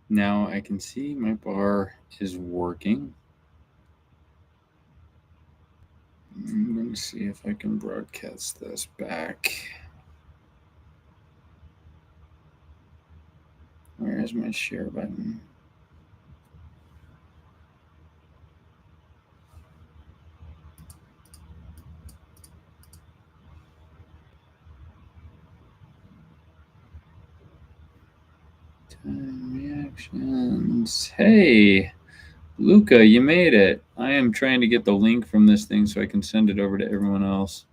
Now I can see my bar is working. I'm going to see if I can broadcast this back. Where is my share button? Time reactions. Hey, Luca, you made it. I am trying to get the link from this thing so I can send it over to everyone else.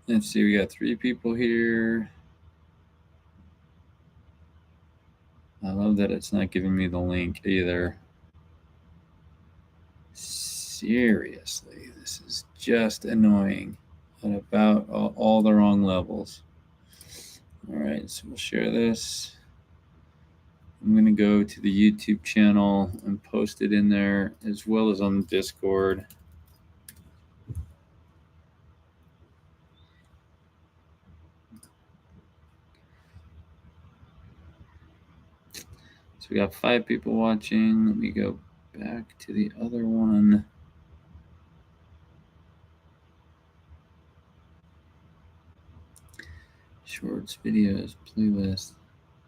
Let's see, we got 3 people here. I love that it's not giving me the link either. Seriously, this is just annoying at about all the wrong levels. All right, so we'll share this. I'm going to go to the YouTube channel and post it in there as well as on the Discord. So we got 5 people watching. Let me go back to the other one. Shorts, videos, playlist,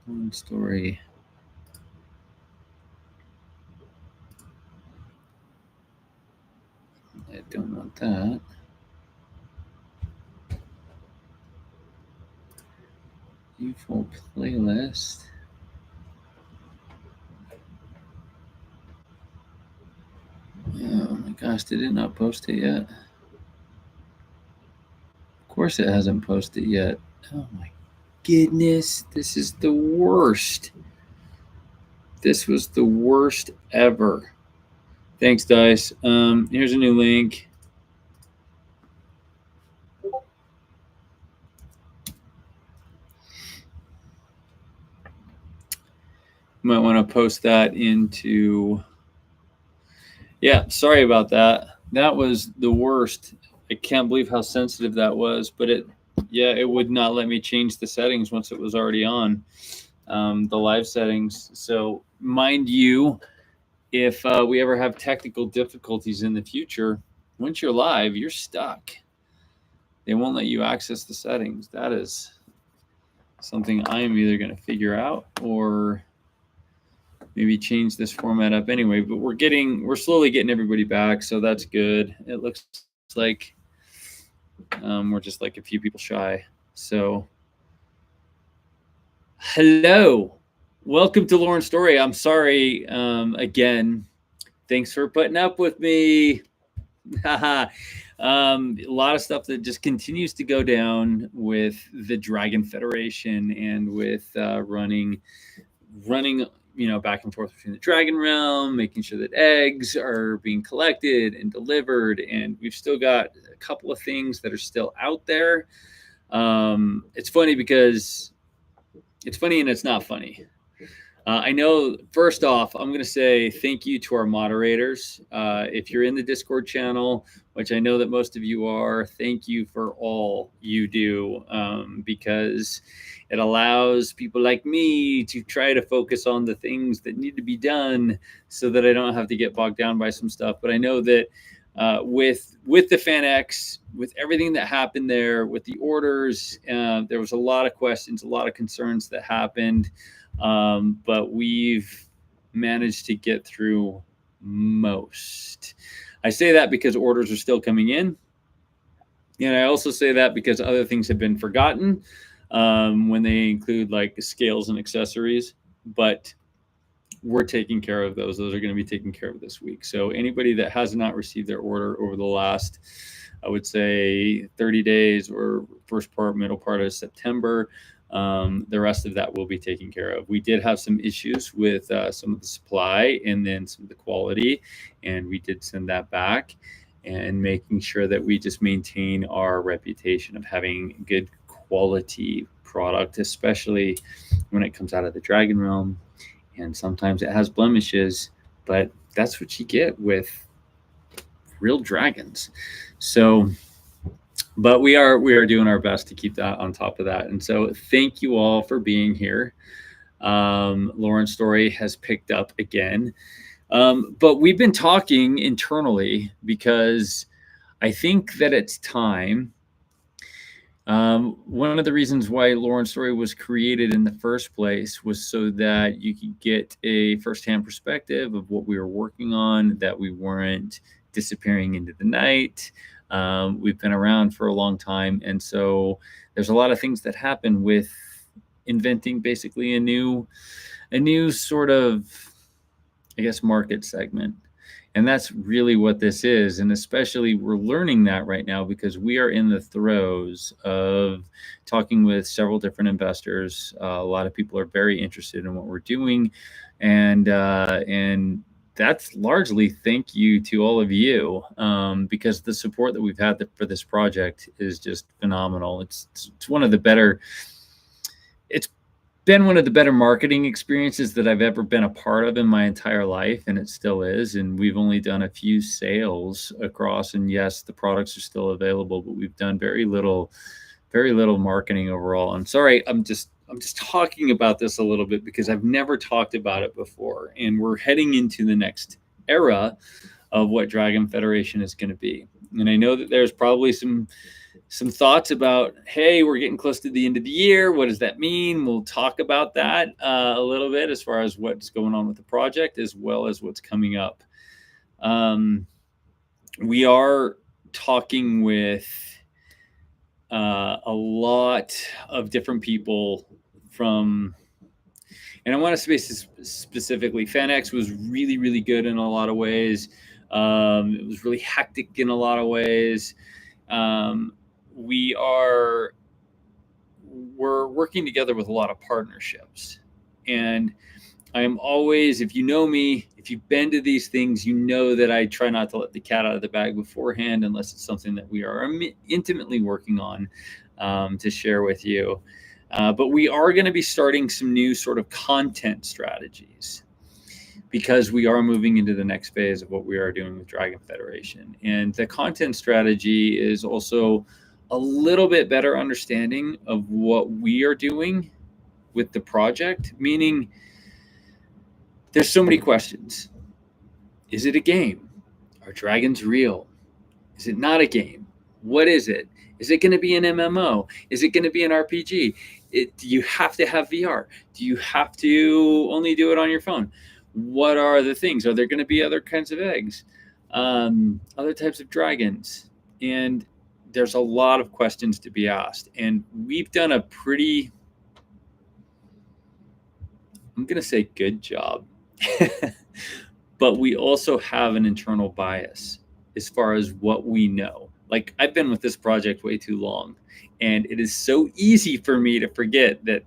one story. I don't want that. Default playlist. Oh my gosh, did it not post it yet? Of course it hasn't posted yet. Oh my goodness, this is the worst. This was the worst ever. Thanks, Dice. Here's a new link. You might want to post that into... Yeah, sorry about that. That was the worst. I can't believe how sensitive that was, but it would not let me change the settings once it was already on, the live settings. So mind you, if we ever have technical difficulties in the future, once you're live, you're stuck. They won't let you access the settings. That is something I am either going to figure out or maybe change this format up anyway. But we're slowly getting everybody back, so that's good. It looks like we're just like a few people shy. So hello, welcome to Lauren's Story. I'm sorry again. Thanks for putting up with me. A lot of stuff that just continues to go down with the Dragon Federation and with running back and forth between the Dragon Realm, making sure that eggs are being collected and delivered, and we've still got a couple of things that are still out there. It's funny because it's funny and it's not funny. I know, first off, I'm going to say thank you to our moderators. If you're in the Discord channel, which I know that most of you are, thank you for all you do, because it allows people like me to try to focus on the things that need to be done so that I don't have to get bogged down by some stuff. But I know that with the FanX, with everything that happened there, with the orders, there was a lot of questions, a lot of concerns that happened. But we've managed to get through most. I say that because orders are still coming in. And I also say that because other things have been forgotten when they include like scales and accessories. But we're taking care of those. Those are going to be taken care of this week. So anybody that has not received their order over the last, I would say 30 days or middle part of September, the rest of that will be taken care of. We did have some issues with some of the supply and then some of the quality, and we did send that back, and making sure that we just maintain our reputation of having good quality product, especially when it comes out of the Dragon Realm. And sometimes it has blemishes, but that's what you get with real dragons. So, but we are doing our best to keep that on top of that. And so thank you all for being here. Lauren's story has picked up again. But we've been talking internally because I think that it's time. One of the reasons why Lauren's story was created in the first place was so that you could get a firsthand perspective of what we were working on, that we weren't disappearing into the night. We've been around for a long time. And so there's a lot of things that happen with inventing basically a new sort of, I guess, market segment. And that's really what this is. And especially we're learning that right now because we are in the throes of talking with several different investors. A lot of people are very interested in what we're doing. And that's largely thank you to all of you, because the support that we've had for this project is just phenomenal. It's one of the better, it's been one of the better marketing experiences that I've ever been a part of in my entire life, and it still is. And we've only done a few sales across, and yes, the products are still available, but we've done very little marketing overall. I'm sorry, I'm just talking about this a little bit because I've never talked about it before, and we're heading into the next era of what Dragon Federation is going to be. And I know that there's probably some thoughts about, hey, we're getting close to the end of the year. What does that mean? We'll talk about that a little bit as far as what's going on with the project as well as what's coming up. We are talking with a lot of different people from, and I want to say specifically, FanX was really, really good in a lot of ways. It was really hectic in a lot of ways. We're working together with a lot of partnerships, and I am always, if you know me, if you've been to these things, you know that I try not to let the cat out of the bag beforehand unless it's something that we are intimately working on to share with you. But we are going to be starting some new sort of content strategies because we are moving into the next phase of what we are doing with Dragon Federation. And the content strategy is also a little bit better understanding of what we are doing with the project, meaning there's so many questions. Is it a game? Are dragons real? Is it not a game? What is it? Is it going to be an MMO? Is it going to be an RPG? Do you have to have VR? Do you have to only do it on your phone? What are the things? Are there going to be other kinds of eggs? Other types of dragons? And there's a lot of questions to be asked. And we've done a pretty, I'm going to say good job. But we also have an internal bias as far as what we know. Like, I've been with this project way too long, and it is so easy for me to forget that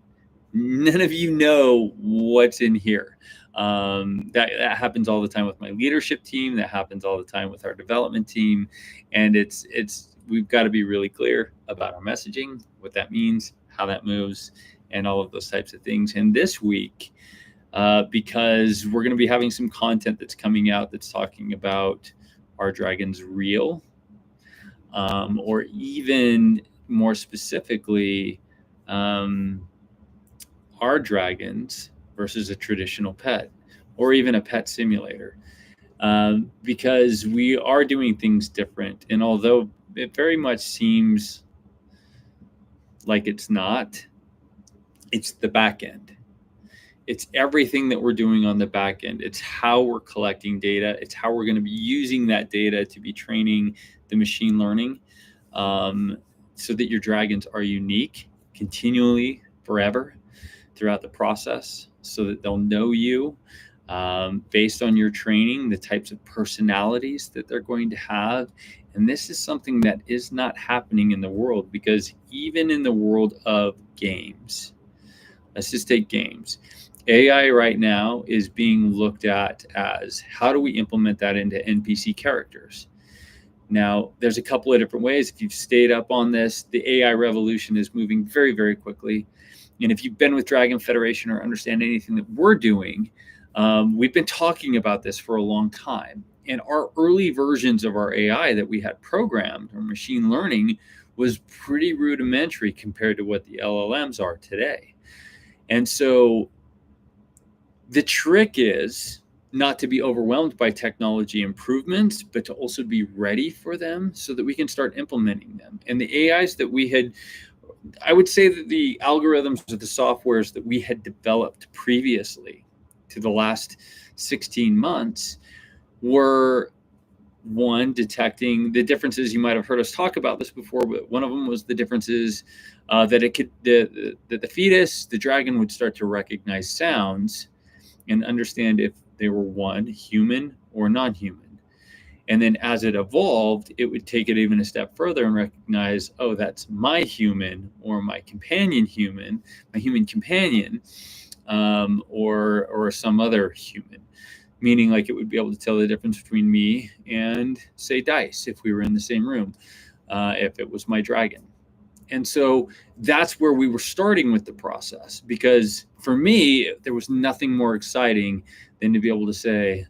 none of you know what's in here. That happens all the time with my leadership team. That happens all the time with our development team. And we've got to be really clear about our messaging, what that means, how that moves, and all of those types of things. And this week, because we're going to be having some content that's coming out that's talking about, are dragons real? Or even more specifically, are dragons versus a traditional pet or even a pet simulator? Because we are doing things different. And although it very much seems like it's not, it's the back end. It's everything that we're doing on the back end. It's how we're collecting data. It's how we're going to be using that data to be training the machine learning, so that your dragons are unique continually, forever, throughout the process, so that they'll know you based on your training, the types of personalities that they're going to have. And this is something that is not happening in the world, because even in the world of games, let's just take games. AI right now is being looked at as, how do we implement that into NPC characters? Now, there's a couple of different ways. If you've stayed up on this, the AI revolution is moving very, very quickly. And if you've been with Dragon Federation or understand anything that we're doing, we've been talking about this for a long time. And our early versions of our AI that we had programmed, or machine learning, was pretty rudimentary compared to what the LLMs are today. And so the trick is not to be overwhelmed by technology improvements, but to also be ready for them so that we can start implementing them. And the AIs that we had, I would say that the algorithms or the softwares that we had developed previously to the last 16 months were, one, detecting the differences. You might have heard us talk about this before, but one of them was the differences that it could, that the fetus, the dragon, would start to recognize sounds and understand if they were, one, human or non-human. And then as it evolved, it would take it even a step further and recognize, oh, that's my human, or my companion human, my human companion, or some other human. Meaning, like, it would be able to tell the difference between me and, say, Dice, if we were in the same room, if it was my dragon. And so that's where we were starting with the process, because for me, there was nothing more exciting than to be able to say,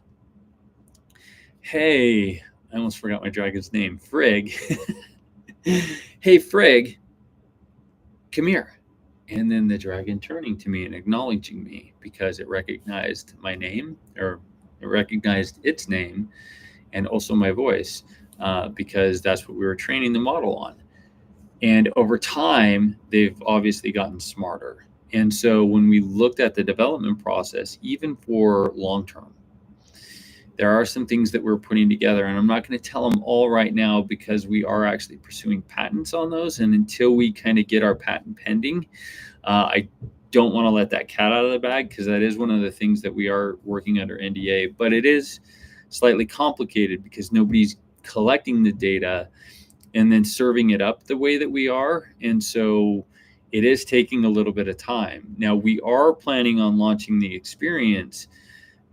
hey, I almost forgot my dragon's name, Frigg. Hey, Frigg, come here. And then the dragon turning to me and acknowledging me because it recognized my name, or it recognized its name, and also my voice, because that's what we were training the model on. And over time, they've obviously gotten smarter. And so when we looked at the development process, even for long term, there are some things that we're putting together, and I'm not going to tell them all right now because we are actually pursuing patents on those. And until we kind of get our patent pending, I don't want to let that cat out of the bag, because that is one of the things that we are working under NDA. But it is slightly complicated because nobody's collecting the data and then serving it up the way that we are. And so it is taking a little bit of time. Now, we are planning on launching the experience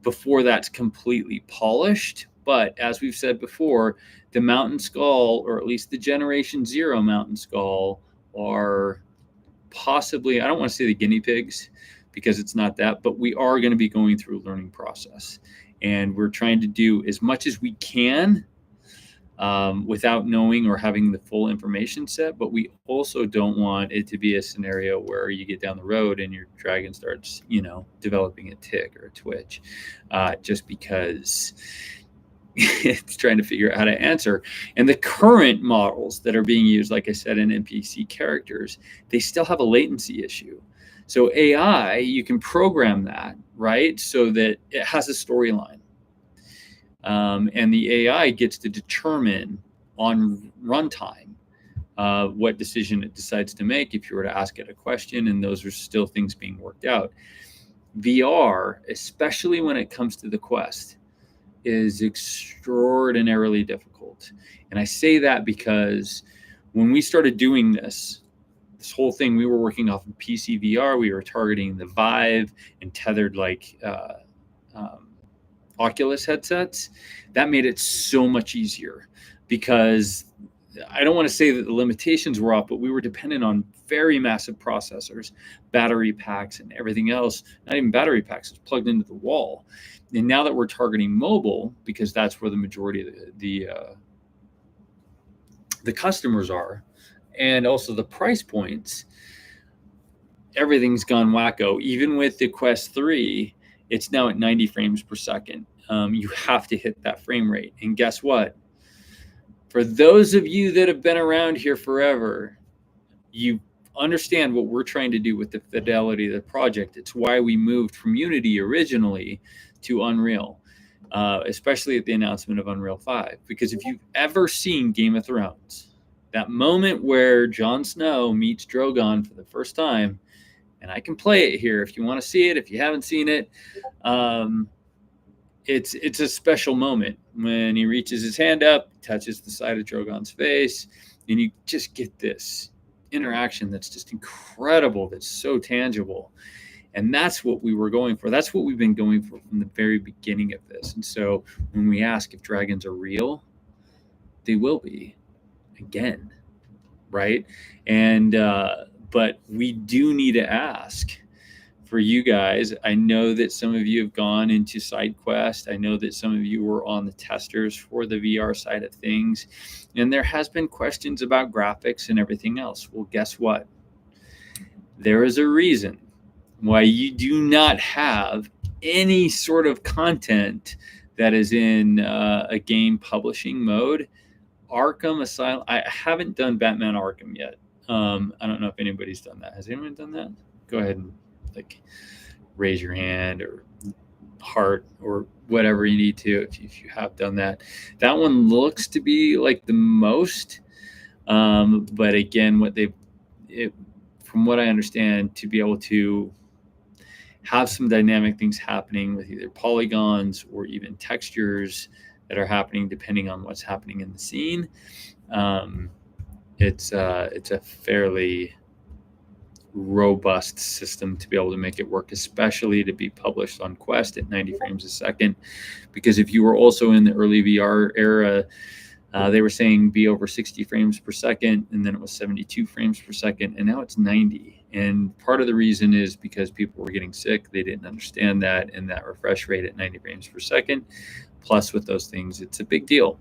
before that's completely polished. But as we've said before, the Mountain Skull, or at least the Generation Zero Mountain Skull, are possibly, I don't want to say the guinea pigs, because it's not that, but we are going to be going through a learning process. And we're trying to do as much as we can without knowing or having the full information set. But we also don't want it to be a scenario where you get down the road and your dragon starts, developing a tick or a twitch, just because it's trying to figure out how to answer. And the current models that are being used, like I said, in NPC characters, they still have a latency issue. So AI, you can program that, right, so that it has a storyline. And the AI gets to determine on runtime what decision it decides to make if you were to ask it a question, and those are still things being worked out. VR, especially when it comes to the Quest, is extraordinarily difficult. And I say that because when we started doing this whole thing, we were working off of PC VR. We were targeting the Vive and tethered Oculus headsets. That made it so much easier, because I don't want to say that the limitations were off, but we were dependent on very massive processors, battery packs, and everything else. Not even battery packs, it's plugged into the wall. And now that we're targeting mobile, because that's where the majority of the customers are, and also the price points, everything's gone wacko. Even with the Quest 3, it's now at 90 frames per second. You have to hit that frame rate. And guess what? For those of you that have been around here forever, you understand what we're trying to do with the fidelity of the project. It's why we moved from Unity originally to Unreal, especially at the announcement of Unreal 5. Because if you've ever seen Game of Thrones, that moment where Jon Snow meets Drogon for the first time, and I can play it here if you want to see it, if you haven't seen it, it's a special moment when he reaches his hand up, touches the side of Drogon's face, and you just get this interaction that's just incredible, that's so tangible. And that's what we were going for. That's what we've been going for from the very beginning of this. And so when we ask if dragons are real, they will be, again, right? And but we do need to ask for you guys, I know that some of you have gone into SideQuest. I know that some of you were on the testers for the VR side of things, and there has been questions about graphics and everything else. Well, guess what? There is a reason why you do not have any sort of content that is in a game publishing mode. Arkham Asylum, I haven't done Batman Arkham yet. I don't know if anybody's done that. Has anyone done that? Go ahead and like raise your hand or heart or whatever you need to if you have done that. That one looks to be like the most. But again, from what I understand, to be able to have some dynamic things happening with either polygons or even textures that are happening depending on what's happening in the scene. It's a fairly robust system to be able to make it work, especially to be published on Quest at 90 frames a second. Because if you were also in the early VR era, they were saying be over 60 frames per second, and then it was 72 frames per second, and now it's 90. And part of the reason is because people were getting sick. They didn't understand that, and that refresh rate at 90 frames per second. Plus, with those things, it's a big deal.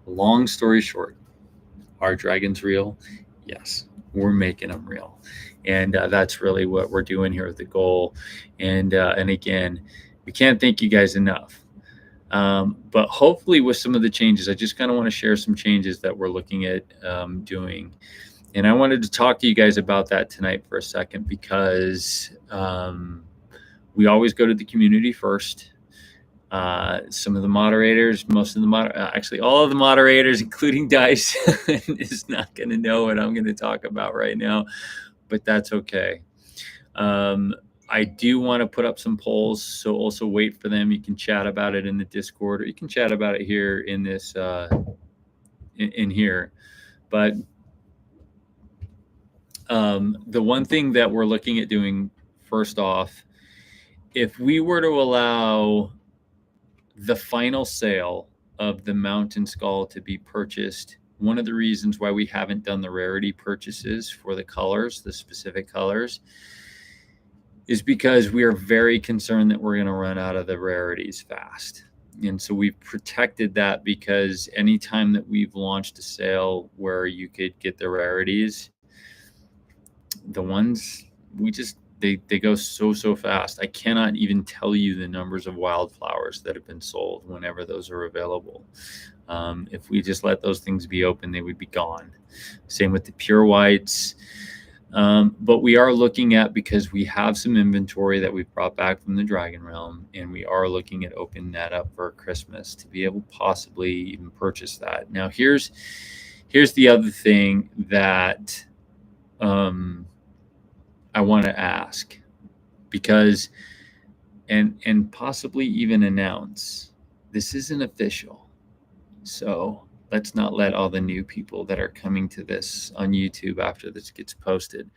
Long story short, are dragons real? Yes, we're making them real. And that's really what we're doing here with the goal. And again, we can't thank you guys enough. But hopefully with some of the changes, I just kind of want to share some changes that we're looking at doing. And I wanted to talk to you guys about that tonight for a second, because we always go to the community first. Some of the moderators, actually all of the moderators, including Dice, is not going to know what I'm going to talk about right now, but that's okay. I do want to put up some polls, so also wait for them. You can chat about it in the Discord, or you can chat about it here in this in here. But the one thing that we're looking at doing first off, if we were to allow the final sale of the Mountain Skull to be purchased, one of the reasons why we haven't done the rarity purchases for the colors, the specific colors, is because we are very concerned that we're going to run out of the rarities fast. And so we've protected that, because anytime that we've launched a sale where you could get the rarities, the ones they go so fast. I cannot even tell you the numbers of wildflowers that have been sold whenever those are available. If we just let those things be open, they would be gone. Same with the pure whites. But we are looking at, because we have some inventory that we've brought back from the Dragon Realm, and we are looking at opening that up for Christmas to be able to possibly even purchase that. Now, here's the other thing that I want to ask, because and possibly even announce, this isn't official. So let's not let all the new people that are coming to this on YouTube after this gets posted.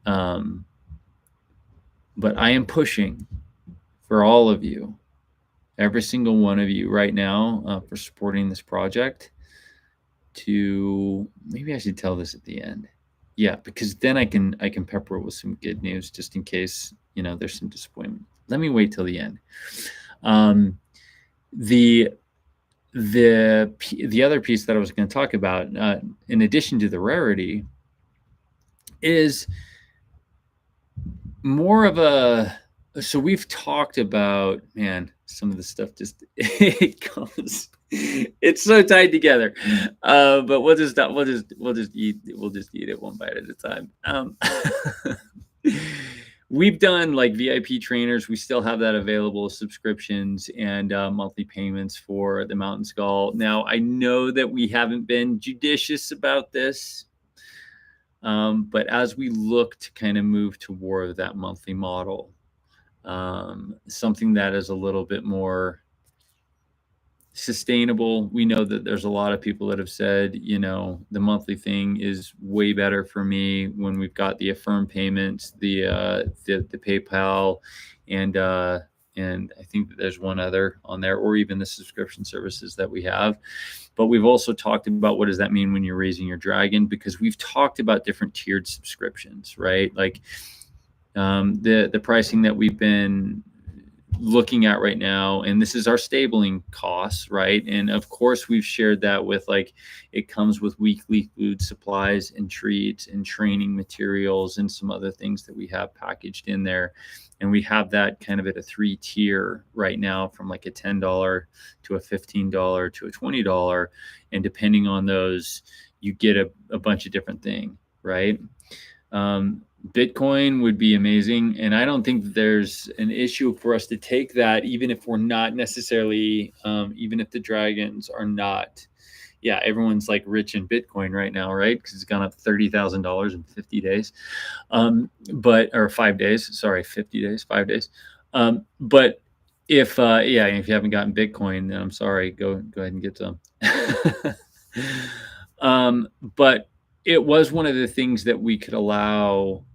But I am pushing for all of you, every single one of you right now, for supporting this project. To maybe I should tell this at the end. Yeah, because then I can pepper it with some good news, just in case there's some disappointment. Let me wait till the end. The other piece that I was going to talk about, in addition to the rarity, is more of a. So we've talked about, man, some of the stuff just it comes. It's so tied together, but we'll just eat it one bite at a time. We've done like VIP trainers. We still have that available, subscriptions and monthly payments for the Mountain Skull. Now, I know that we haven't been judicious about this, but as we look to kind of move toward that monthly model, something that is a little bit more sustainable. We know that there's a lot of people that have said, the monthly thing is way better for me when we've got the Affirm payments, the PayPal, and I think that there's one other on there, or even the subscription services that we have. But we've also talked about, what does that mean when you're raising your dragon? Because we've talked about different tiered subscriptions, right? Like The pricing that we've been looking at right now, and this is our stabling costs, right? And of course we've shared that with, like, it comes with weekly food supplies and treats and training materials and some other things that we have packaged in there. And we have that kind of at a 3-tier right now, from like a $10 to a $15 to a $20. And depending on those, you get a bunch of different things, right? Bitcoin would be amazing. And I don't think there's an issue for us to take that, even if we're not necessarily, even if the dragons are not, yeah, everyone's like rich in Bitcoin right now, right? Because it's gone up $30,000 in 50 days, or 5 days, sorry, 50 days, 5 days. But if if you haven't gotten Bitcoin, then I'm sorry, go ahead and get some. But it was one of the things that we could allow,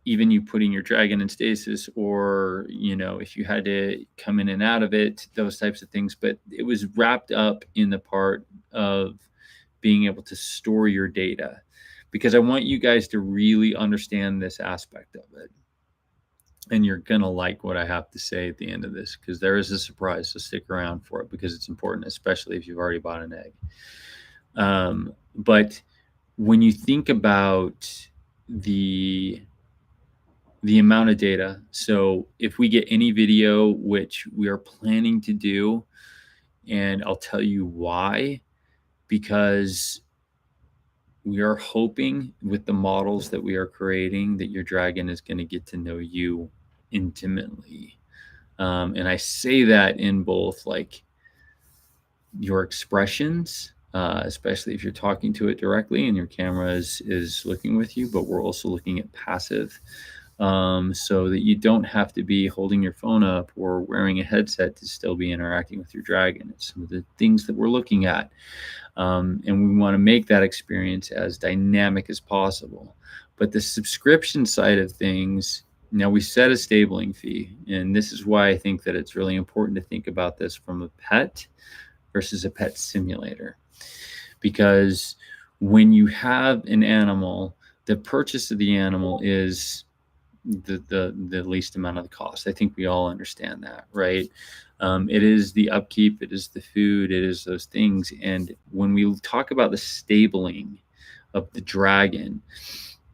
even you putting your dragon in stasis, or, if you had to come in and out of it, those types of things. But it was wrapped up in the part of being able to store your data, because I want you guys to really understand this aspect of it. And you're going to like what I have to say at the end of this, because there is a surprise. So stick around for it, because it's important, especially if you've already bought an egg. But when you think about the amount of data, so if we get any video, which we are planning to do, and I'll tell you why, because we are hoping with the models that we are creating that your dragon is going to get to know you intimately. And I say that in both, like, your expressions, especially if you're talking to it directly and your camera is looking with you, but we're also looking at passive, so that you don't have to be holding your phone up or wearing a headset to still be interacting with your dragon. It's some of the things that we're looking at. And we want to make that experience as dynamic as possible. But the subscription side of things, now we set a stabling fee. And this is why I think that it's really important to think about this from a pet versus a pet simulator. Because when you have an animal, the purchase of the animal is the least amount of the cost. I think we all understand that, right? It is the upkeep, it is the food, it is those things. And when we talk about the stabling of the dragon,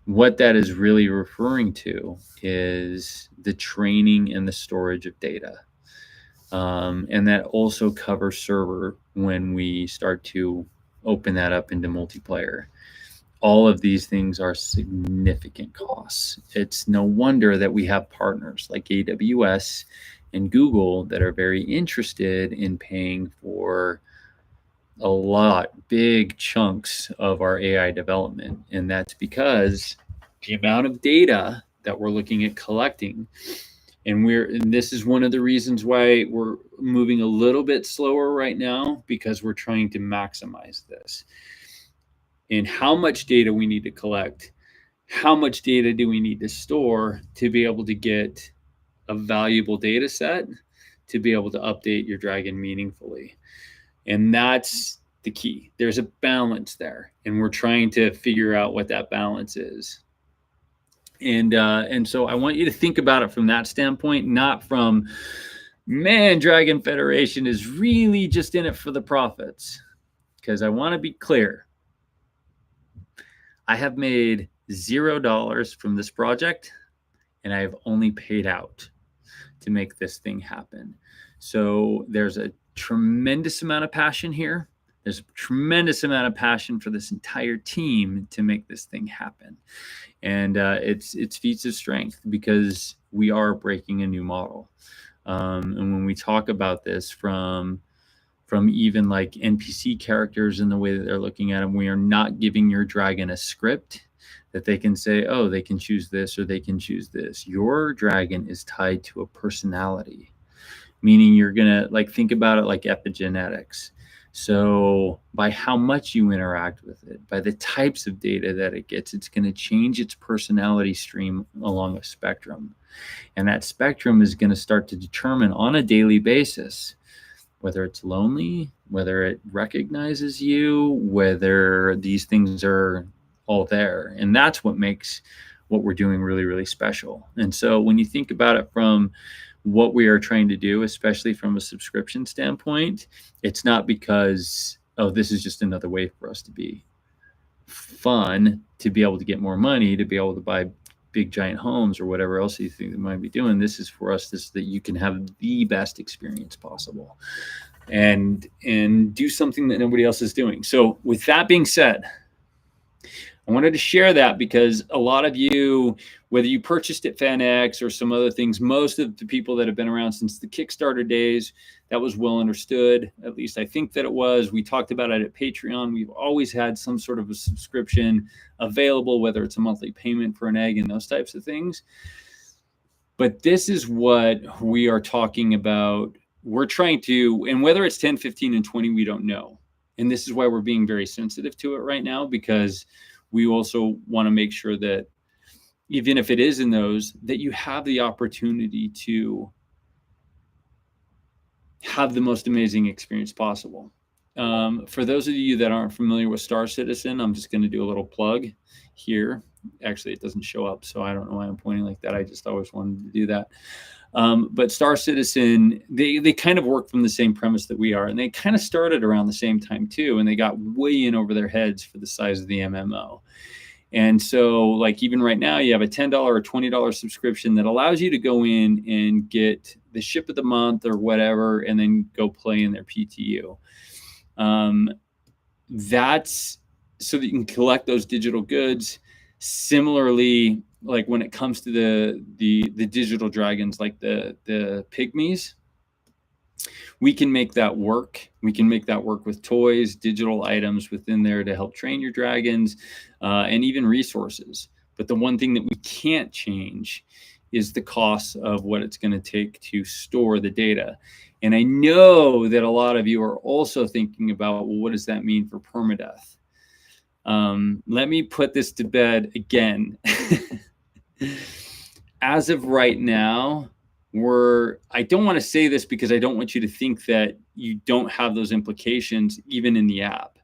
what that is really referring to is the training and the storage of data. And that also covers server when we start to open that up into multiplayer. All of these things are significant costs. It's no wonder that we have partners like AWS and Google that are very interested in paying for a lot, big chunks of our AI development. And that's because the amount of data that we're looking at collecting, and this is one of the reasons why we're moving a little bit slower right now, because we're trying to maximize this. And how much data we need to collect, how much data do we need to store to be able to get a valuable data set to be able to update your dragon meaningfully. And that's the key. There's a balance there, and we're trying to figure out what that balance is. And so I want you to think about it from that standpoint, not from, man, Dragon Federation is really just in it for the profits. Because I want to be clear, I have made $0 from this project, and I have only paid out to make this thing happen. So there's a tremendous amount of passion here. There's a tremendous amount of passion for this entire team to make this thing happen. And it's feats of strength, because we are breaking a new model. And when we talk about this from even like NPC characters and the way that they're looking at them, we are not giving your dragon a script that they can say, oh, they can choose this or they can choose this. Your dragon is tied to a personality, meaning you're going to think about it like epigenetics. So by how much you interact with it, by the types of data that it gets, it's going to change its personality stream along a spectrum. And that spectrum is going to start to determine on a daily basis whether it's lonely, whether it recognizes you, whether these things are all there. And that's what makes what we're doing really, really special. And so when you think about it from what we are trying to do, especially from a subscription standpoint, it's not because, oh, this is just another way for us to be fun, to be able to get more money, to be able to buy big giant homes or whatever else you think they might be doing. This is for us, this that you can have the best experience possible and do something that nobody else is doing. So with that being said, I wanted to share that because a lot of you, whether you purchased at FanX or some other things, most of the people that have been around since the Kickstarter days, that was well understood. At least I think that it was. We talked about it at Patreon. We've always had some sort of a subscription available, whether it's a monthly payment for an egg and those types of things. But this is what we are talking about. We're trying to, and whether it's 10, 15, and 20, we don't know. And this is why we're being very sensitive to it right now, because we also want to make sure that even if it is in those, that you have the opportunity to have the most amazing experience possible. For those of you that aren't familiar with Star Citizen, I'm just going to do a little plug here. Actually, it doesn't show up, so I don't know why I'm pointing like that. I just always wanted to do that. But Star Citizen, they kind of work from the same premise that we are, and they kind of started around the same time too, and they got way in over their heads for the size of the MMO. And so, like, even right now, you have a $10 or $20 subscription that allows you to go in and get the ship of the month or whatever, and then go play in their PTU. That's so that you can collect those digital goods. Similarly, like when it comes to the digital dragons, like the pygmies, we can make that work. We can make that work with toys, digital items within there to help train your dragons, and even resources. But the one thing that we can't change is the cost of what it's going to take to store the data. And I know that a lot of you are also thinking about, well, what does that mean for permadeath? Let me put this to bed again. As of right now, I don't want to say this because I don't want you to think that you don't have those implications even in the app,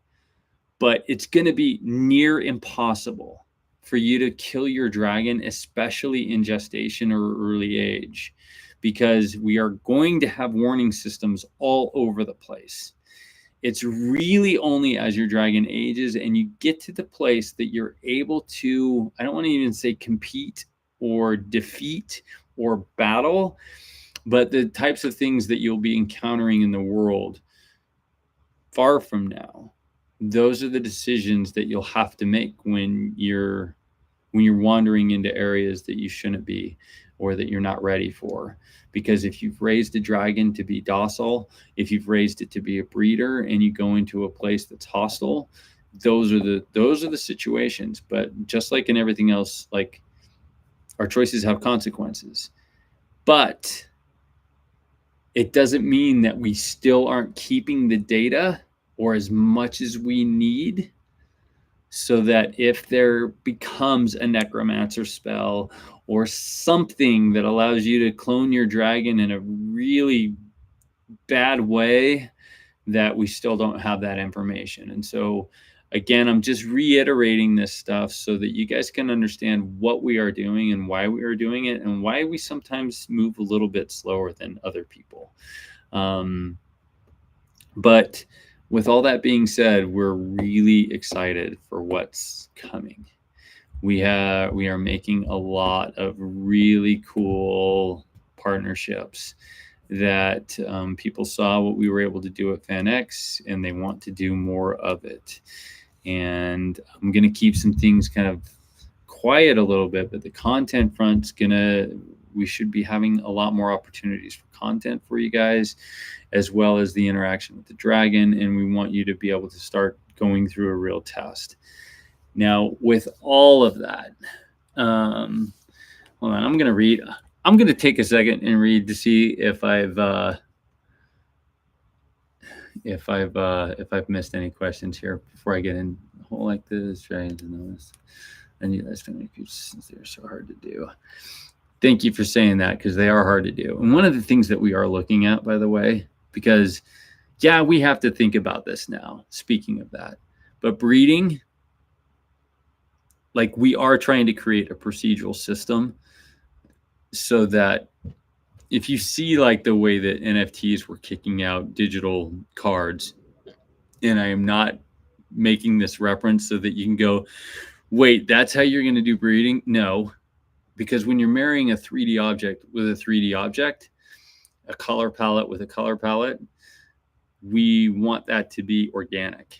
but it's going to be near impossible for you to kill your dragon, especially in gestation or early age, because we are going to have warning systems all over the place. It's really only as your dragon ages and you get to the place that you're able to, I don't want to even say compete or defeat or battle, but the types of things that you'll be encountering in the world far from now, those are the decisions that you'll have to make when you're wandering into areas that you shouldn't be or that you're not ready for. Because if you've raised a dragon to be docile, if you've raised it to be a breeder, and you go into a place that's hostile, those are the situations. But just like in everything else, like, our choices have consequences. But it doesn't mean that we still aren't keeping the data or as much as we need, so that if there becomes a necromancer spell or something that allows you to clone your dragon in a really bad way, that we still don't have that information. And so, again, I'm just reiterating this stuff so that you guys can understand what we are doing and why we are doing it and why we sometimes move a little bit slower than other people. But with all that being said, we're really excited for what's coming. We are making a lot of really cool partnerships that people saw what we were able to do at FanX, and they want to do more of it. And I'm going to keep some things kind of quiet a little bit, but the content front's we should be having a lot more opportunities for content for you guys, as well as the interaction with the dragon. And we want you to be able to start going through a real test. Now, with all of that, hold on, I'm going to take a second and read to see if I've missed any questions here before I get in a whole like this, dragons and this. I knew that's going to make they're so hard to do. Thank you for saying that, because they are hard to do. And one of the things that we are looking at, by the way, because yeah, we have to think about this now, speaking of that, but breeding, like we are trying to create a procedural system so that if you see like the way that NFTs were kicking out digital cards, and I am not making this reference so that you can go, wait, that's how you're going to do breeding? No, because when you're marrying a 3D object with a 3D object, a color palette with a color palette, we want that to be organic.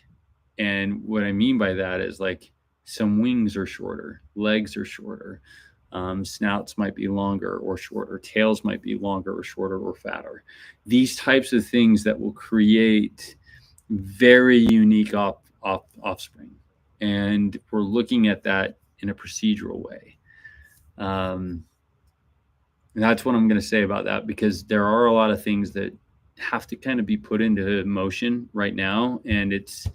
And what I mean by that is like some wings are shorter, legs are shorter, snouts might be longer or shorter, tails might be longer or shorter or fatter. These types of things that will create very unique offspring. And we're looking at that in a procedural way. And that's what I'm going to say about that, because there are a lot of things that have to kind of be put into motion right now. And it's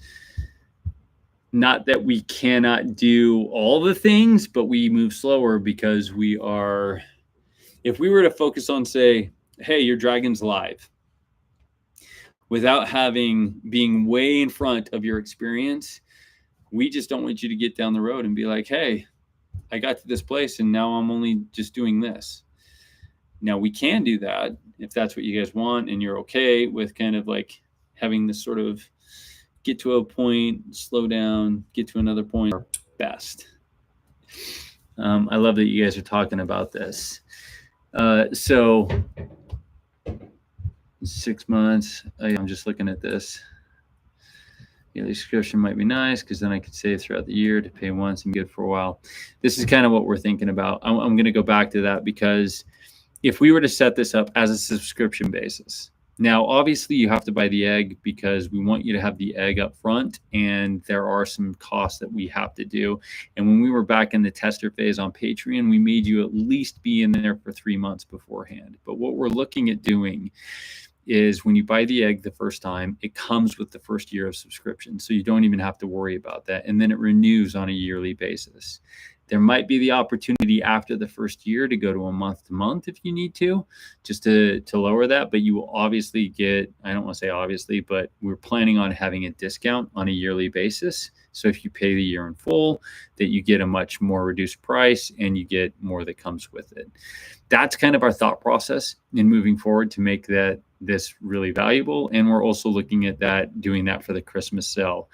not that we cannot do all the things, but we move slower because we are, if we were to focus on, say, hey, your dragon's live, without being way in front of your experience, we just don't want you to get down the road and be like, hey, I got to this place and now I'm only just doing this. Now we can do that if that's what you guys want and you're okay with kind of like having this sort of get to a point, slow down, get to another point, best. I love that you guys are talking about this. So 6 months, I'm just looking at this. The subscription might be nice because then I could save throughout the year to pay once and be good for a while. This is kind of what we're thinking about. I'm going to go back to that, because if we were to set this up as a subscription basis, now obviously you have to buy the egg because we want you to have the egg up front, and there are some costs that we have to do. And when we were back in the tester phase on Patreon, we made you at least be in there for 3 months beforehand. But what we're looking at doing is when you buy the egg the first time, it comes with the first year of subscription. So you don't even have to worry about that. And then it renews on a yearly basis. There might be the opportunity after the first year to go to a month to month if you need to, just to lower that. But you will obviously get, I don't want to say obviously, but we're planning on having a discount on a yearly basis. So if you pay the year in full, that you get a much more reduced price and you get more that comes with it. That's kind of our thought process in moving forward to make this really valuable. And we're also looking at doing that for the Christmas sale.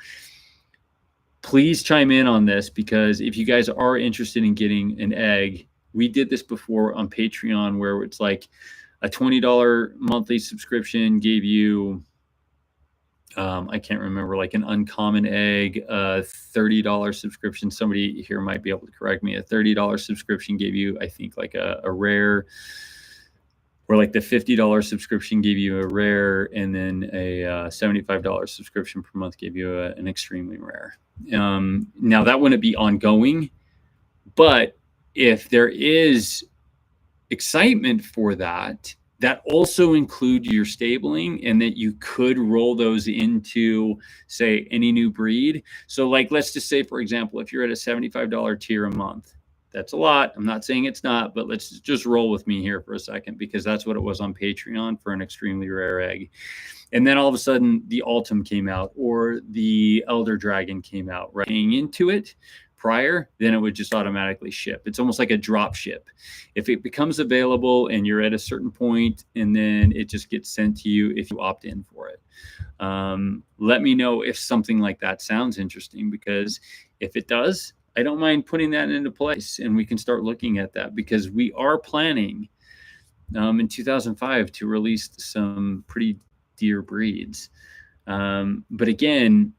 Please chime in on this, because if you guys are interested in getting an egg, we did this before on Patreon where it's like a $20 monthly subscription gave you, I can't remember, like an uncommon egg, a $30 subscription. Somebody here might be able to correct me. A $30 subscription gave you, I think, like a rare, or like the $50 subscription gave you a rare, and then a $75 subscription per month gave you an extremely rare. Now that wouldn't be ongoing, but if there is excitement for that also include your stabling, and that you could roll those into, say, any new breed. So like, let's just say, for example, if you're at a $75 tier a month, that's a lot. I'm not saying it's not, but let's just roll with me here for a second, because that's what it was on Patreon for an extremely rare egg. And then all of a sudden the Altum came out, or the Elder Dragon came out, right? Paying into it prior, then it would just automatically ship. It's almost like a drop ship. If it becomes available and you're at a certain point, and then it just gets sent to you if you opt in for it. Let me know if something like that sounds interesting, because if it does, I don't mind putting that into place, and we can start looking at that, because we are planning in 2005 to release some pretty dear breeds. But again,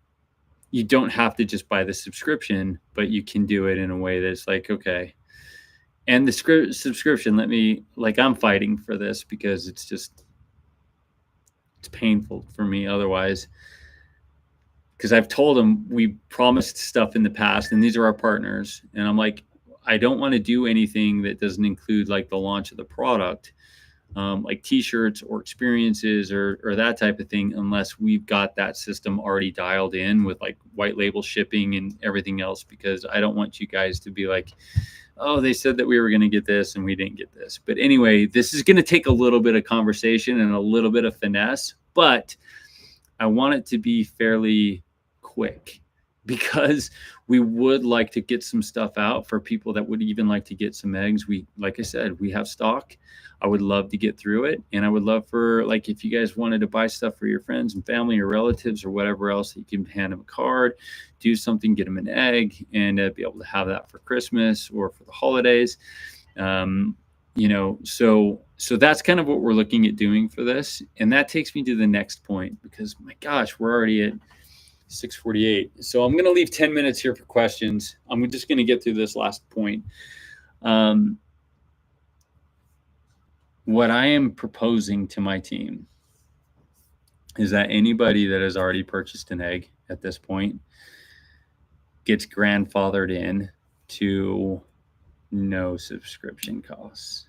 you don't have to just buy the subscription, but you can do it in a way that's like, okay. And the subscription, I'm fighting for this, because it's painful for me otherwise. Because I've told them we promised stuff in the past, and these are our partners. And I'm like, I don't want to do anything that doesn't include like the launch of the product, like t-shirts or experiences or that type of thing, unless we've got that system already dialed in with like white label shipping and everything else, because I don't want you guys to be like, oh, they said that we were going to get this and we didn't get this. But anyway, this is going to take a little bit of conversation and a little bit of finesse, but I want it to be fairly quick. because we would like to get some stuff out for people that would even like to get some eggs. Like I said, we have stock. I would love to get through it. And I would love for, like, if you guys wanted to buy stuff for your friends and family or relatives or whatever else, you can hand them a card, do something, get them an egg, and be able to have that for Christmas or for the holidays. So that's kind of what we're looking at doing for this. And that takes me to the next point, because my gosh, we're already at 6:48. So I'm going to leave 10 minutes here for questions. I'm just going to get through this last point. What I am proposing to my team is that anybody that has already purchased an egg at this point gets grandfathered in to no subscription costs.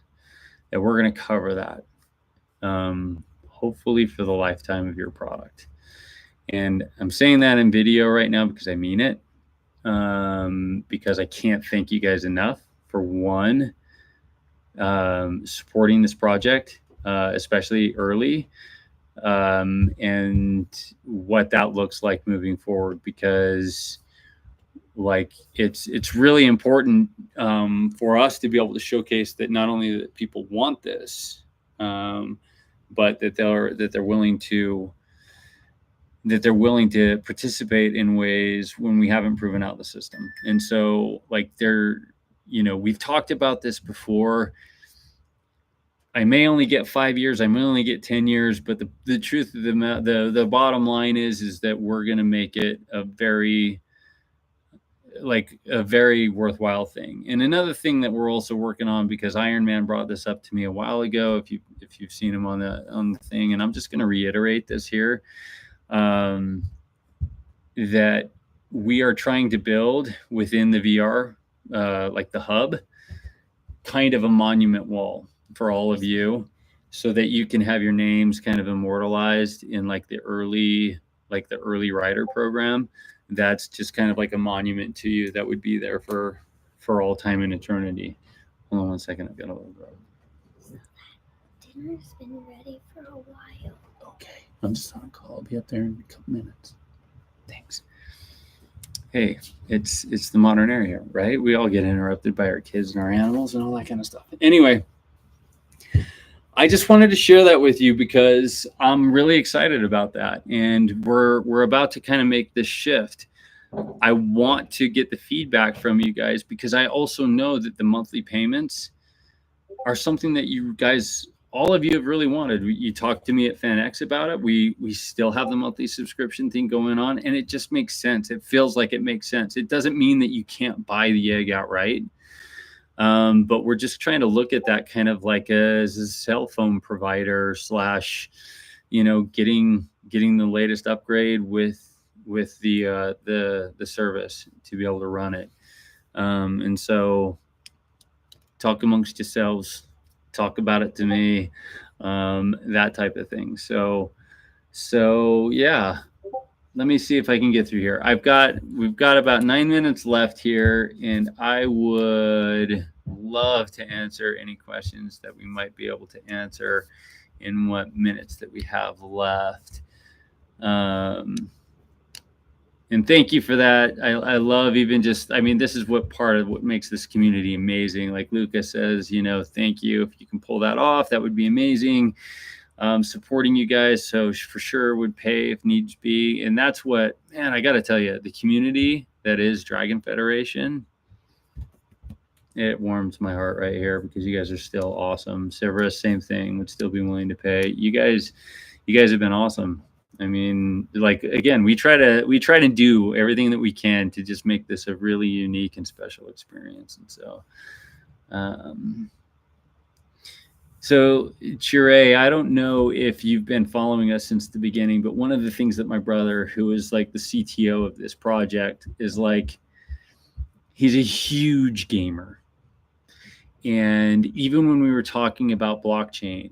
And we're going to cover that, hopefully for the lifetime of your product. And I'm saying that in video right now because I mean it, because I can't thank you guys enough for, one, supporting this project, especially early, and what that looks like moving forward, because like it's really important for us to be able to showcase that not only that people want this, but that they're willing to participate in ways when we haven't proven out the system. And so, like, we've talked about this before. I may only get 5 years, I may only get 10 years, but the truth of the bottom line is that we're going to make it a very worthwhile thing. And another thing that we're also working on, because Iron Man brought this up to me a while ago, if you've seen him on the thing, and I'm just going to reiterate this here, that we are trying to build within the VR, like the hub, kind of a monument wall for all of you, so that you can have your names kind of immortalized in like the early rider program. That's just kind of like a monument to you that would be there for all time and eternity. Hold on one second, I've got a little grub. Dinner's been ready for a while. Okay, I'm just on a call. I'll be up there in a couple minutes. Thanks. Hey, it's the modern era, right? We all get interrupted by our kids and our animals and all that kind of stuff. Anyway, I just wanted to share that with you because I'm really excited about that. And we're about to kind of make this shift. I want to get the feedback from you guys, because I also know that the monthly payments are something that you guys, all of you, have really wanted. You talked to me at FanX about it. We still have the monthly subscription thing going on, and it just makes sense. It feels like it makes sense. It doesn't mean that you can't buy the egg outright. But we're just trying to look at that kind of like as a cell phone provider / getting the latest upgrade with the service to be able to run it. And so talk amongst yourselves, talk about it to me, that type of thing. So yeah. Let me see if I can get through here. We've got about 9 minutes left here, and I would love to answer any questions that we might be able to answer in what minutes that we have left. And thank you for that. I love even just, this is part of what makes this community amazing. Like Lucas says, thank you. If you can pull that off, that would be amazing. Supporting you guys, so for sure would pay if needs be. And that's what, man, I got to tell you, the community that is Dragon Federation, it warms my heart right here, because you guys are still awesome. Severus, same thing, would still be willing to pay. You guys have been awesome. Again, we try to do everything that we can to just make this a really unique and special experience. And so, Chure, I don't know if you've been following us since the beginning, but one of the things that my brother, who is like the CTO of this project, is like, he's a huge gamer. And even when we were talking about blockchain,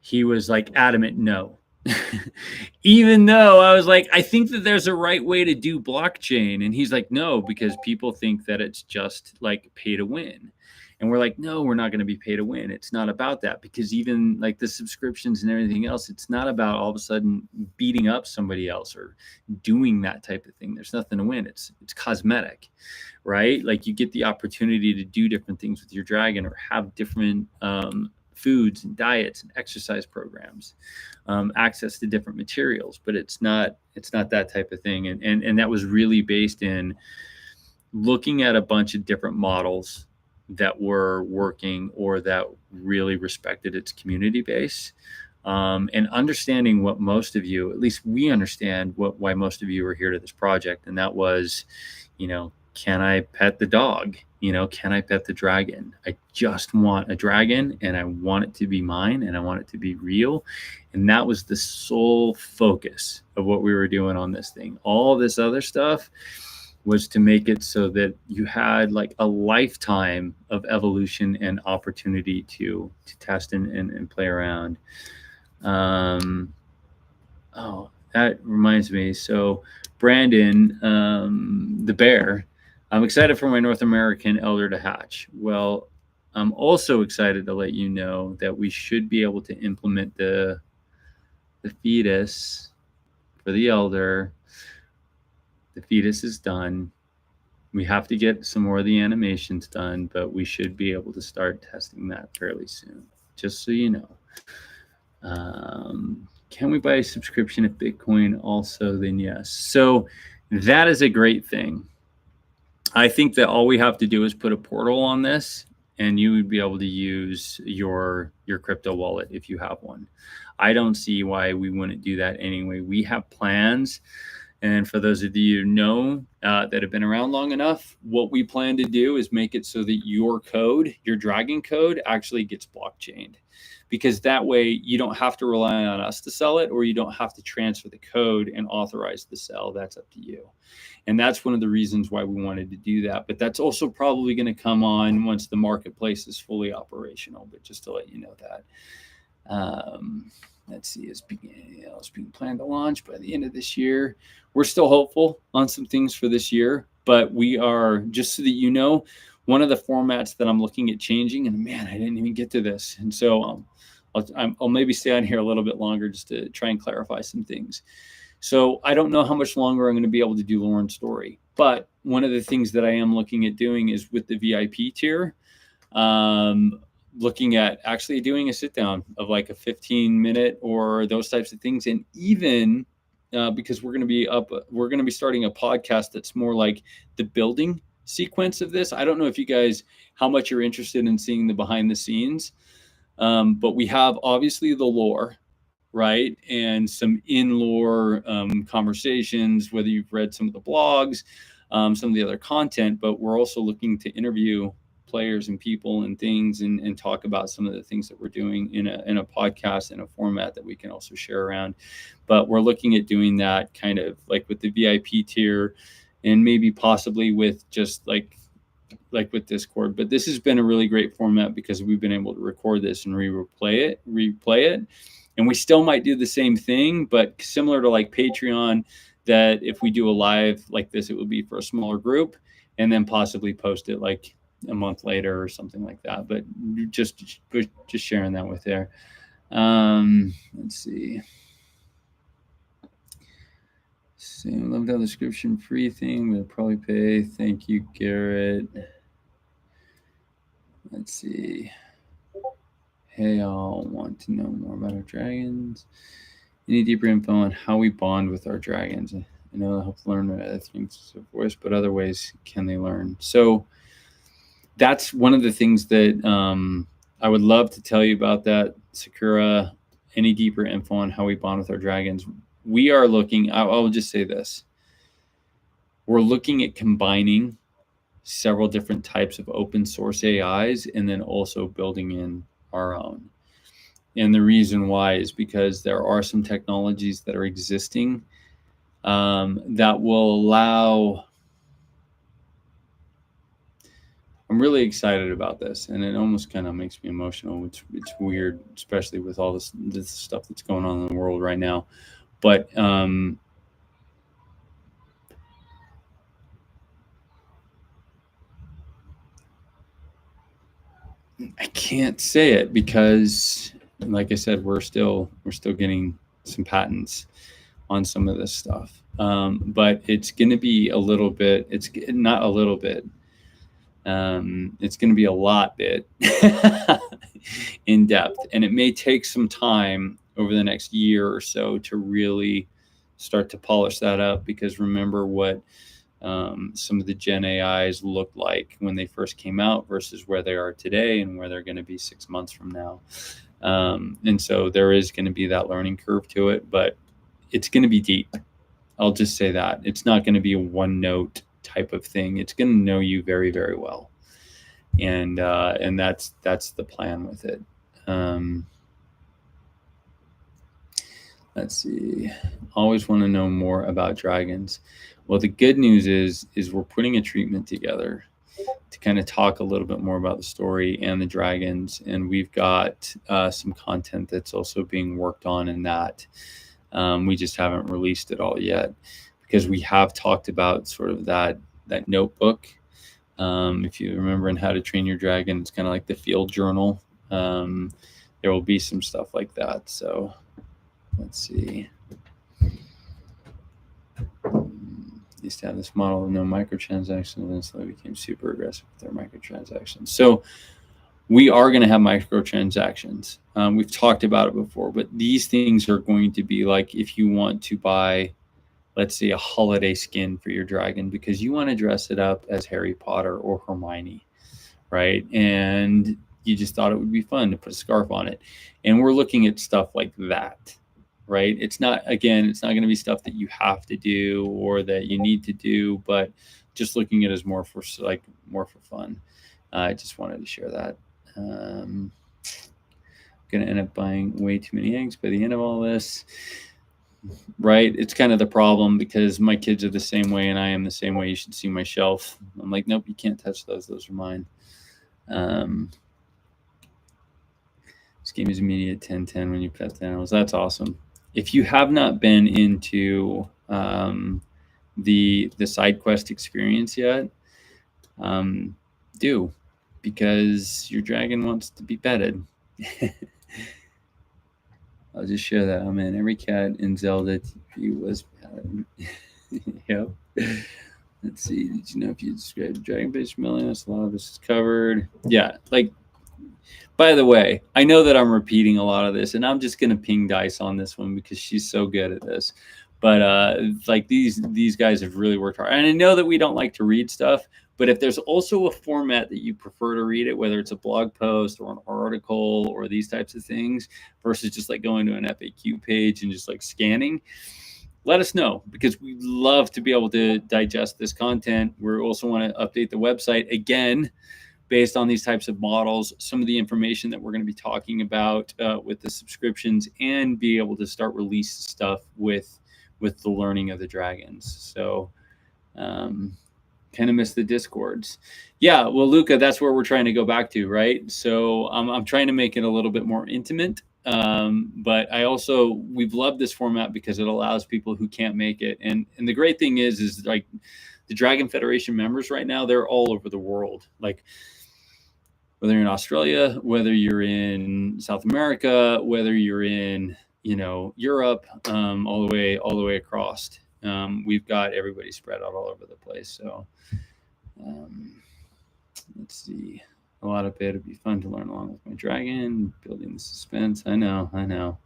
he was like adamant no. Even though I was like, I think that there's a right way to do blockchain. And he's like, no, because people think that it's just like pay to win. And we're like, no, we're not going to be pay to win. It's not about that, because even like the subscriptions and everything else, it's not about all of a sudden beating up somebody else or doing that type of thing. There's nothing to win. It's cosmetic, right? Like you get the opportunity to do different things with your dragon, or have different foods and diets and exercise programs, access to different materials, but it's not that type of thing. And that was really based in looking at a bunch of different models that were working or that really respected its community base, and understanding what most of you, at least we understand why most of you are here to this project. And that was, can I pet the dog? Can I pet the dragon? I just want a dragon, and I want it to be mine, and I want it to be real. And that was the sole focus of what we were doing on this thing. All this other stuff was to make it so that you had like a lifetime of evolution and opportunity to test and play around. Oh, that reminds me. So Brandon, the bear, I'm excited for my North American elder to hatch. Well, I'm also excited to let you know that we should be able to implement the fetus for the elder. The fetus is done. We have to get some more of the animations done, but we should be able to start testing that fairly soon, just so you know. Can we buy a subscription at Bitcoin also? Then yes. So that is a great thing. I think that all we have to do is put a portal on this, and you would be able to use your crypto wallet if you have one. I don't see why we wouldn't do that anyway. We have plans. And for those of you who know that have been around long enough, what we plan to do is make it so that your code, your Dragon code, actually gets blockchained. Because that way you don't have to rely on us to sell it, or you don't have to transfer the code and authorize the sell. That's up to you. And that's one of the reasons why we wanted to do that. But that's also probably going to come on once the marketplace is fully operational. But just to let you know that. Let's see, it's being planned to launch by the end of this year. We're still hopeful on some things for this year, but we are, just so that you know, one of the formats that I'm looking at changing, and man, I didn't even get to this. And so I'll maybe stay on here a little bit longer just to try and clarify some things. So I don't know how much longer I'm going to be able to do Lauren's story, but one of the things that I am looking at doing is with the VIP tier, looking at actually doing a sit down of like a 15-minute or those types of things. And even because we're going to be starting a podcast that's more like the building sequence of this. I don't know if you guys, how much you're interested in seeing the behind the scenes, but we have obviously the lore, right? And some in-lore conversations, whether you've read some of the blogs, some of the other content, but we're also looking to interview players and people and things and talk about some of the things that we're doing in a podcast, in a format that we can also share around. But we're looking at doing that kind of like with the VIP tier, and maybe possibly with just like with Discord. But this has been a really great format because we've been able to record this and replay it. And we still might do the same thing, but similar to like Patreon, that if we do a live like this, it would be for a smaller group, and then possibly post it like a month later or something like that. But just sharing that with there. Let's see. So love the description free thing. We'll probably pay. Thank you, Garrett. Let's see. Hey, all want to know more about our dragons. Any deeper info on how we bond with our dragons? I know they'll help learn other things, of course, but other ways can they learn? So that's one of the things that I would love to tell you about that, Sakura. Any deeper info on how we bond with our dragons? We are looking, I'll just say this. We're looking at combining several different types of open source AIs and then also building in our own. And the reason why is because there are some technologies that are existing that will allow. I'm really excited about this, and it almost kind of makes me emotional. It's weird, especially with all this stuff that's going on in the world right now. But I can't say it because, like I said, we're still getting some patents on some of this stuff. But it's going to be a little bit. It's not a little bit. It's going to be a lot bit in depth, and it may take some time over the next year or so to really start to polish that up. Because remember what some of the Gen AIs looked like when they first came out versus where they are today and where they're going to be 6 months from now. And so there is going to be that learning curve to it, but it's going to be deep. I'll just say that. It's not going to be a one note type of thing. It's going to know you very, very well. And that's the plan with it. Let's see. Always want to know more about dragons. Well, the good news is we're putting a treatment together to kind of talk a little bit more about the story and the dragons. And we've got some content that's also being worked on in that. We just haven't released it all yet because we have talked about sort of that notebook. If you remember in How to Train Your Dragon, it's kind of like the field journal. There will be some stuff like that. So let's see. Used to have this model of no microtransactions, and so they became super aggressive with their microtransactions. So we are going to have microtransactions. We've talked about it before, but these things are going to be like if you want to buy, let's say, a holiday skin for your dragon because you want to dress it up as Harry Potter or Hermione, right? And you just thought it would be fun to put a scarf on it. And we're looking at stuff like that, right? It's not going to be stuff that you have to do or that you need to do, but just looking at it as more for fun. I just wanted to share that. Going to end up buying way too many eggs by the end of all this. Right? It's kind of the problem because my kids are the same way and I am the same way. You should see my shelf. I'm like, nope, you can't touch those. Those are mine. This game is immediate 10-10 when you pet the animals. That's awesome. If you have not been into the side quest experience yet, do, because your dragon wants to be petted. I'll just share that. Oh man, every cat in Zelda TV was petted. Yep. Let's see. Did you know if you describe dragon-based millions, a lot of this is covered? Yeah. Like, by the way, I know that I'm repeating a lot of this, and I'm just gonna ping Dice on this one because she's so good at this. But like these guys have really worked hard, and I know that we don't like to read stuff. But if there's also a format that you prefer to read it, whether it's a blog post or an article or these types of things, versus just like going to an FAQ page and just like scanning, let us know because we love to be able to digest this content. We also want to update the website again based on these types of models, some of the information that we're going to be talking about with the subscriptions, and be able to start release stuff with the learning of the dragons. So kind of miss the Discords. Yeah, well, Luca, that's where we're trying to go back to, right? So I'm trying to make it a little bit more intimate. But we've loved this format because it allows people who can't make it. And the great thing is like the Dragon Federation members right now, they're all over the world. Like whether you're in Australia, whether you're in South America, whether you're in, Europe, all the way across. We've got everybody spread out all over the place. So let's see. A lot of it. It'd be fun to learn along with my dragon, building the suspense. I know.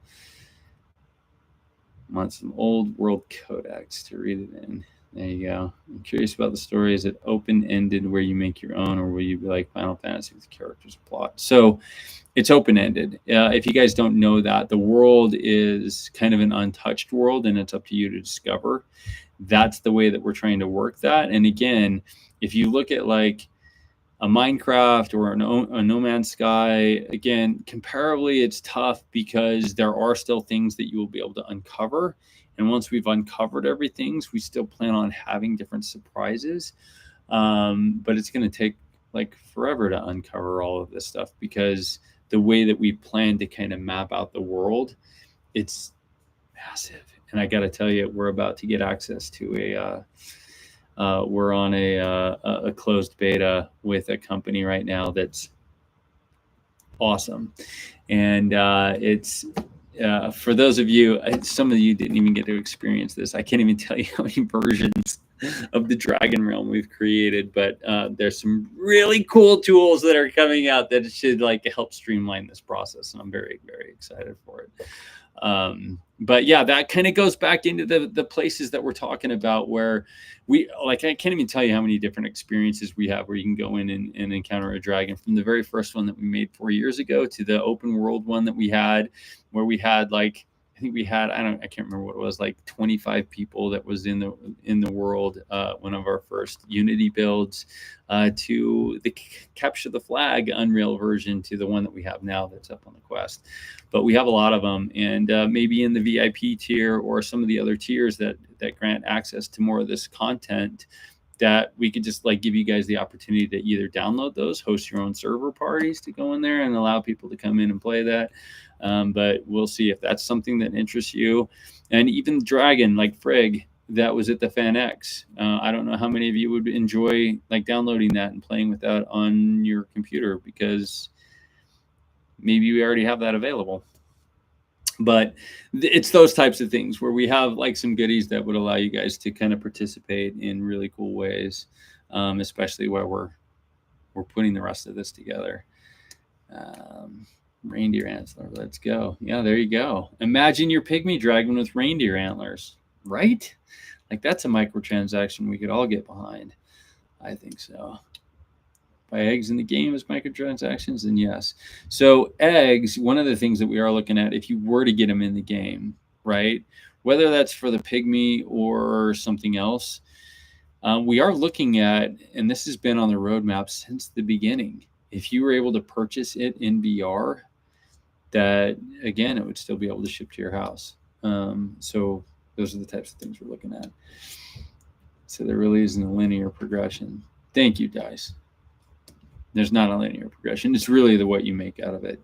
Want some old world codex to read it in. There you go. I'm curious about the story. Is it open-ended where you make your own, or will you be like Final Fantasy with characters plot? So it's open-ended. If you guys don't know that, the world is kind of an untouched world, and it's up to you to discover. That's the way that we're trying to work that. And again, if you look at like a Minecraft or a No Man's Sky, again, comparably, it's tough because there are still things that you will be able to uncover. And once we've uncovered everything, we still plan on having different surprises. But it's going to take like forever to uncover all of this stuff because the way that we plan to kind of map out the world, it's massive. And I got to tell you, we're about to get access to we're on a closed beta with a company right now that's awesome. And it's for those of you, some of you didn't even get to experience this. I can't even tell you how many versions of the Dragon Realm we've created, but there's some really cool tools that are coming out that should like help streamline this process, and I'm very, very excited for it. But yeah, that kind of goes back into the places that we're talking about, where we like, I can't even tell you how many different experiences we have where you can go in and encounter a dragon, from the very first one that we made 4 years ago to the open world one that we had, where we had like, I think we had, I can't remember what it was, like 25 people that was in the world, one of our first Unity builds, to the Capture the Flag Unreal version, to the one that we have now that's up on the Quest. But we have a lot of them, and maybe in the VIP tier or some of the other tiers that grant access to more of this content, that we could just like give you guys the opportunity to either download those, host your own server parties to go in there and allow people to come in and play that. But we'll see if that's something that interests you. And even Dragon, like Frigg, that was at the FanX. I don't know how many of you would enjoy like downloading that and playing with that on your computer, because maybe we already have that available. But it's those types of things where we have like some goodies that would allow you guys to kind of participate in really cool ways, especially while we're putting the rest of this together. Reindeer antler, let's go. Yeah, there you go. Imagine your pygmy dragon with reindeer antlers, right? Like, that's a microtransaction we could all get behind. I think so. Buy eggs in the game as microtransactions, and yes. So eggs, one of the things that we are looking at, if you were to get them in the game, right, whether that's for the pygmy or something else, we are looking at, and this has been on the roadmap since the beginning, if you were able to purchase it in VR, that again, it would still be able to ship to your house. So those are the types of things we're looking at. So there really isn't a linear progression. Thank you, Dice. There's not a linear progression. It's really the what you make out of it.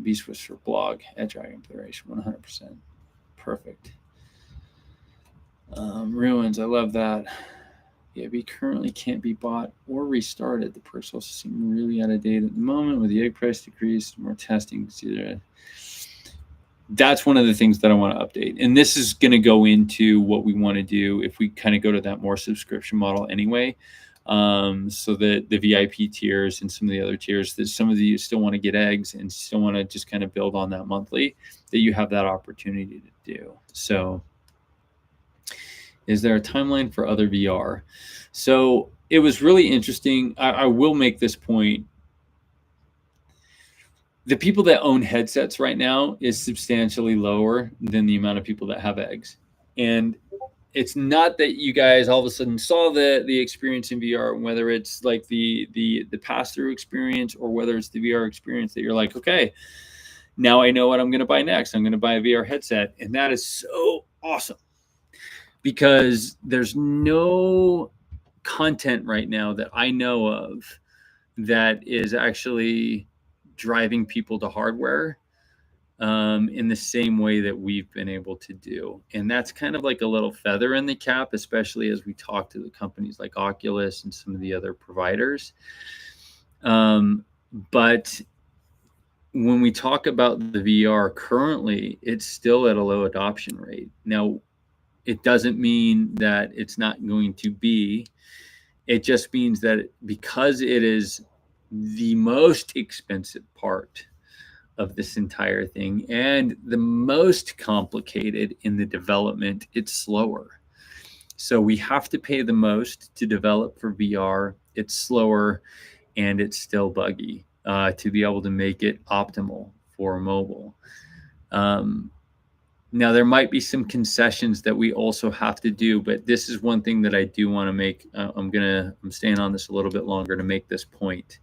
Beast Whisperer blog at Dragon Federation, 100%. Perfect. Ruins, I love that. Yeah, we currently can't be bought or restarted. The perks also seem really out of date at the moment with the egg price decrease, more testing. That's one of the things that I want to update. And this is going to go into what we want to do if we kind of go to that more subscription model anyway. So that the VIP tiers and some of the other tiers, that some of you still want to get eggs and still want to just kind of build on that monthly, that you have that opportunity to do. So is there a timeline for other VR? So it was really interesting. I will make this point. The people that own headsets right now is substantially lower than the amount of people that have eggs. And it's not that you guys all of a sudden saw the experience in VR, whether it's like the pass-through experience or whether it's the VR experience, that you're like, okay, now I know what I'm going to buy next. I'm going to buy a VR headset. And that is so awesome, because there's no content right now that I know of that is actually driving people to hardware in the same way that we've been able to do. And that's kind of like a little feather in the cap, especially as we talk to the companies like Oculus and some of the other providers. But when we talk about the VR currently, it's still at a low adoption rate. Now, it doesn't mean that it's not going to be. It just means that because it is the most expensive part of this entire thing and the most complicated in the development, it's slower. So we have to pay the most to develop for VR. It's slower and it's still buggy to be able to make it optimal for mobile. Now, there might be some concessions that we also have to do, but this is one thing that I do want to make. I'm staying on this a little bit longer to make this point.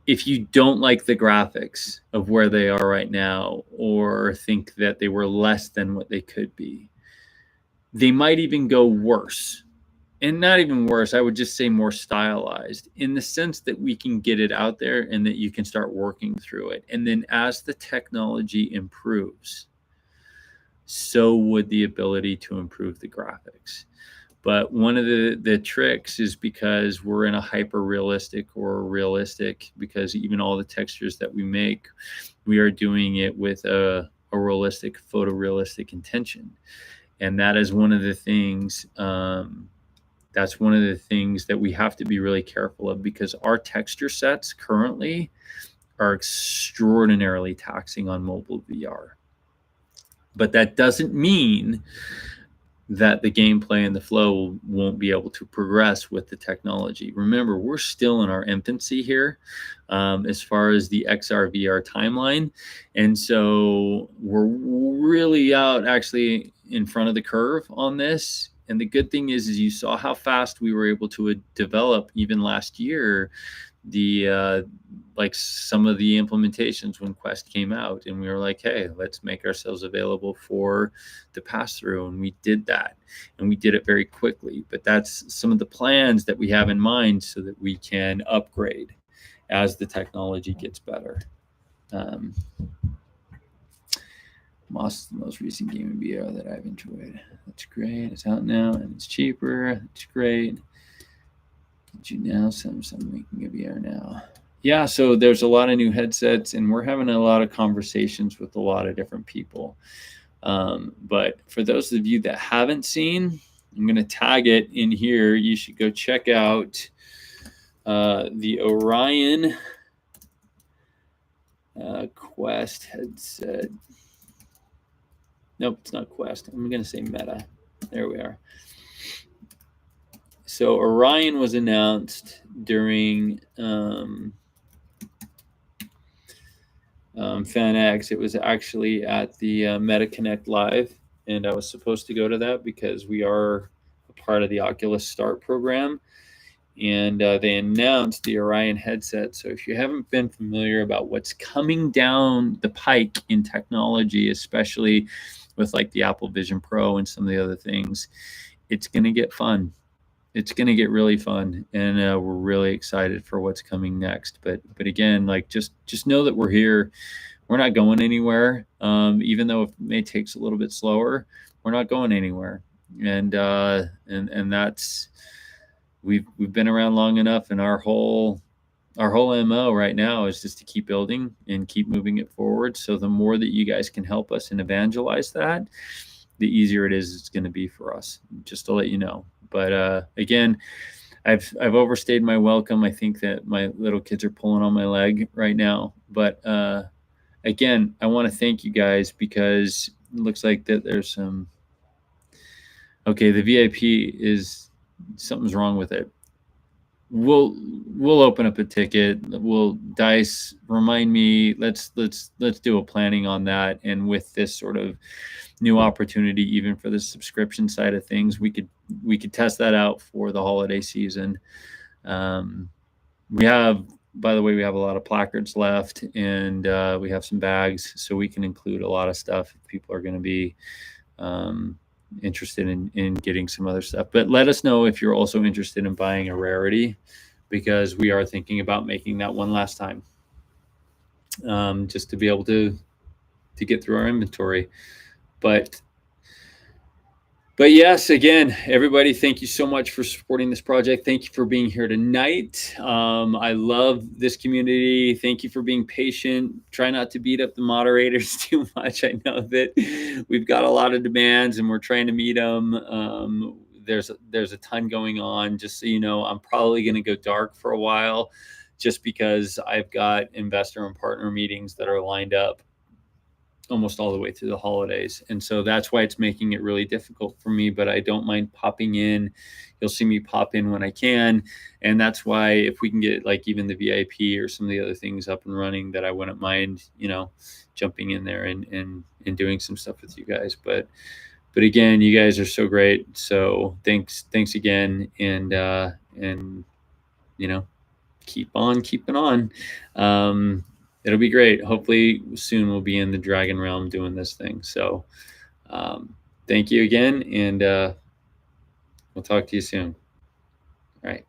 If you don't like the graphics of where they are right now, or think that they were less than what they could be, they might even go worse. And not even worse, I would just say more stylized, in the sense that we can get it out there and that you can start working through it. And then as the technology improves, so would the ability to improve the graphics. But one of the tricks is because we're in a hyper realistic or realistic, because even all the textures that we make, we are doing it with a realistic, photorealistic intention. And that is one of the things, that's one of the things that we have to be really careful of, because our texture sets currently are extraordinarily taxing on mobile VR. But that doesn't mean that the gameplay and the flow won't be able to progress with the technology. Remember, we're still in our infancy here as far as the XR VR timeline. And so we're really out actually in front of the curve on this. And the good thing is you saw how fast we were able to develop even last year the like some of the implementations when Quest came out, and we were like, hey, let's make ourselves available for the pass-through, and we did that, and we did it very quickly. But that's some of the plans that we have in mind so that we can upgrade as the technology gets better. Moss is the most recent game in VR that I've enjoyed. That's great. It's out now and it's cheaper. It's great. Did you now send something making a VR now? Yeah, so there's a lot of new headsets, and we're having a lot of conversations with a lot of different people. But for those of you that haven't seen, I'm going to tag it in here. You should go check out the Orion Quest headset. Nope, it's not Quest. I'm going to say Meta. There we are. So Orion was announced during FanX. It was actually at the MetaConnect Live, and I was supposed to go to that because we are a part of the Oculus Start program. And they announced the Orion headset. So if you haven't been familiar about what's coming down the pike in technology, especially with like the Apple Vision Pro and some of the other things, it's going to get fun. It's going to get really fun, and we're really excited for what's coming next. But again, like just know that we're here. We're not going anywhere. Even though it may take a little bit slower, we're not going anywhere. And that's, we've been around long enough, and our whole MO right now is just to keep building and keep moving it forward. So the more that you guys can help us and evangelize that, the easier it is it's going to be for us, just to let you know. But again, I've overstayed my welcome. I think that my little kids are pulling on my leg right now. But again, I want to thank you guys, because it looks like that there's some. Okay, the VIP is, something's wrong with it. We'll open up a ticket. We'll Dice, remind me. Let's do a planning on that. And with this sort of new opportunity, even for the subscription side of things, we could test that out for the holiday season. We have, by the way, we have a lot of placards left, and we have some bags, so we can include a lot of stuff if people are going to be interested in getting some other stuff. But let us know if you're also interested in buying a rarity, because we are thinking about making that one last time, just to be able to get through our inventory. But yes, again, everybody, thank you so much for supporting this project. Thank you for being here tonight. I love this community. Thank you for being patient. Try not to beat up the moderators too much. I know that we've got a lot of demands and we're trying to meet them. There's a ton going on. Just so you know, I'm probably going to go dark for a while, just because I've got investor and partner meetings that are lined up almost all the way through the holidays. And so that's why it's making it really difficult for me, but I don't mind popping in. You'll see me pop in when I can. And that's why if we can get like even the VIP or some of the other things up and running, that I wouldn't mind, jumping in there and doing some stuff with you guys. But again, you guys are so great. So thanks again. And keep on keeping on. It'll be great. Hopefully soon we'll be in the Dragon Realm doing this thing. So thank you again, and we'll talk to you soon. All right.